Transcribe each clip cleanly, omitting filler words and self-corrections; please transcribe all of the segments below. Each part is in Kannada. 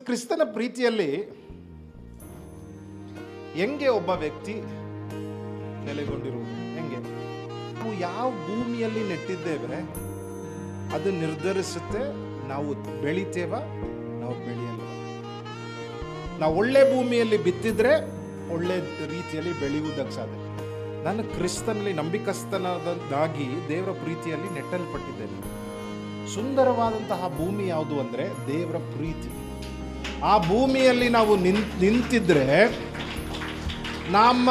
ಕ್ರಿಸ್ತನ ಪ್ರೀತಿಯಲ್ಲಿ ಹೆಂಗೆ ಒಬ್ಬ ವ್ಯಕ್ತಿ ನೆಲೆಗೊಂಡಿರುವುದು? ಹೆಂಗೆ ನಾವು ಯಾವ ಭೂಮಿಯಲ್ಲಿ ನೆಟ್ಟಿದ್ದೇವೆ ಅದು ನಿರ್ಧರಿಸುತ್ತೆ ನಾವು ಬೆಳಿತೇವ, ನಾವು ಬೆಳೆಯಲ್ಲ. ನಾವು ಒಳ್ಳೆ ಭೂಮಿಯಲ್ಲಿ ಬಿತ್ತಿದ್ರೆ ಒಳ್ಳೆ ರೀತಿಯಲ್ಲಿ ಬೆಳೆಯುವುದಕ್ಕೆ ಸಾಧ್ಯ. ನಾನು ಕ್ರಿಸ್ತನಲ್ಲಿ ನಂಬಿಕಸ್ತನಾಗಿ ದೇವರ ಪ್ರೀತಿಯಲ್ಲಿ ನೆಟ್ಟಲ್ಪಟ್ಟಿದ್ದೇನೆ. ಸುಂದರವಾದಂತಹ ಭೂಮಿ ಯಾವುದು ಅಂದರೆ ದೇವರ ಪ್ರೀತಿ. ಆ ಭೂಮಿಯಲ್ಲಿ ನಾವು ನಿಂತಿದ್ರೆ ನಮ್ಮ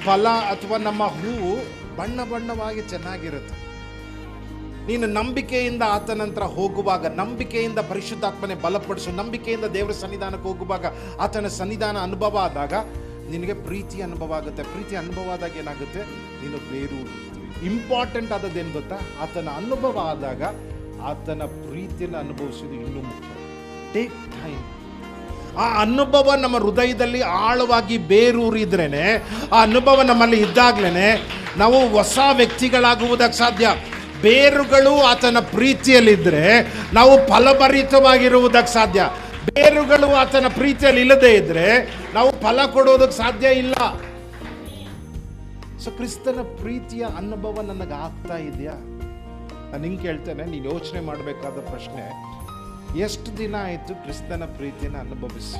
ಫಲ ಅಥವಾ ನಮ್ಮ ಹೂವು ಬಣ್ಣ ಬಣ್ಣವಾಗಿ ಚೆನ್ನಾಗಿರುತ್ತೆ. ನೀನು ನಂಬಿಕೆಯಿಂದ ಆತನ ನಂತರ ಹೋಗುವಾಗ, ನಂಬಿಕೆಯಿಂದ ಪರಿಶುದ್ಧಾತ್ಮನೆ ಬಲಪಡಿಸು, ನಂಬಿಕೆಯಿಂದ ದೇವರ ಸನ್ನಿಧಾನಕ್ಕೆ ಹೋಗುವಾಗ ಆತನ ಸನ್ನಿಧಾನ ಅನುಭವ ಆದಾಗ ನಿನಗೆ ಪ್ರೀತಿ ಅನುಭವ ಆಗುತ್ತೆ. ಪ್ರೀತಿ ಅನುಭವ ಆದಾಗ ಏನಾಗುತ್ತೆ, ನೀನು ಬೇರು. ಇಂಪಾರ್ಟೆಂಟ್ ಆದದ್ದೇನು ಗೊತ್ತಾ, ಆತನ ಅನುಭವ ಆದಾಗ ಆತನ ಪ್ರೀತಿಯನ್ನು ಅನುಭವಿಸೋದು ಇನ್ನೂ ಮುಖ್ಯ. Take time. ಆ ಅನುಭವ ನಮ್ಮ ಹೃದಯದಲ್ಲಿ ಆಳವಾಗಿ ಬೇರೂರಿದ್ರೇನೆ, ಆ ಅನುಭವ ನಮ್ಮಲ್ಲಿ ಇದ್ದಾಗ್ಲೇ ನಾವು ಹೊಸ ವ್ಯಕ್ತಿಗಳಾಗುವುದಕ್ಕೆ ಸಾಧ್ಯ. ಬೇರುಗಳು ಆತನ ಪ್ರೀತಿಯಲ್ಲಿದ್ದರೆ ನಾವು ಫಲಭರಿತವಾಗಿರುವುದಕ್ಕೆ ಸಾಧ್ಯ. ಬೇರುಗಳು ಆತನ ಪ್ರೀತಿಯಲ್ಲಿ ಇಲ್ಲದೆ ಇದ್ದರೆ ನಾವು ಫಲ ಕೊಡೋದಕ್ಕೆ ಸಾಧ್ಯ ಇಲ್ಲ. ಸೊ ಕ್ರಿಸ್ತನ ಪ್ರೀತಿಯ ಅನುಭವ ನನಗೆ ಆಗ್ತಾ ಇದೆಯಾ? ನಾನು ಹಿಂಗೆ ಕೇಳ್ತೇನೆ, ನೀನು ಯೋಚನೆ ಮಾಡಬೇಕಾದ ಪ್ರಶ್ನೆ, ಎಷ್ಟು ದಿನ ಆಯಿತು ಕ್ರಿಸ್ತನ ಪ್ರೀತಿಯನ್ನು ಅನುಭವಿಸಿ?